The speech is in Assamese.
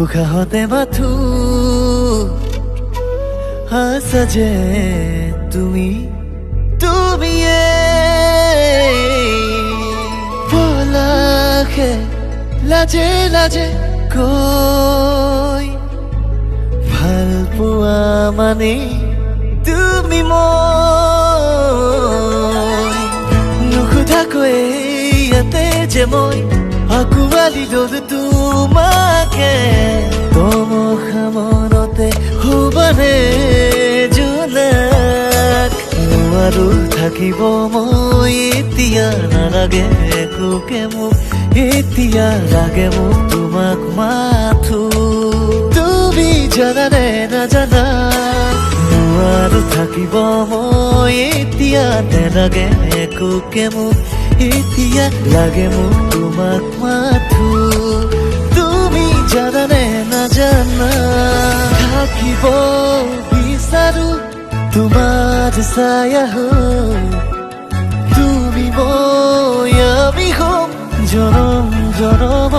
উশাহতে মাথো আছা যে তুমি তুমিয়ে বলাখে লাজে লাজে কৈ ভাল পোৱা মানে তুমি মই নুসুধাকৈ ইয়াতে যে মই আঁকোৱালি ললো তোমাকে তমসা মনতে হবানে জোনাক নোৱাৰো থাকিব মই এতিয়া নালাগে একোকে মোক এতিয়া লাগে মোক তোমাক মাথো তুমি জানানে নাজানা নোৱাৰো থাকিব মই এতিয়া নালাগে একোকে মোক এতিয়া লাগে মোক তোমাক মাথো তুমি জানানে নাজানা থাকিব বিচাৰো তোমাৰ ছায়া হৈ তুমি মই আমি হম জনম জনম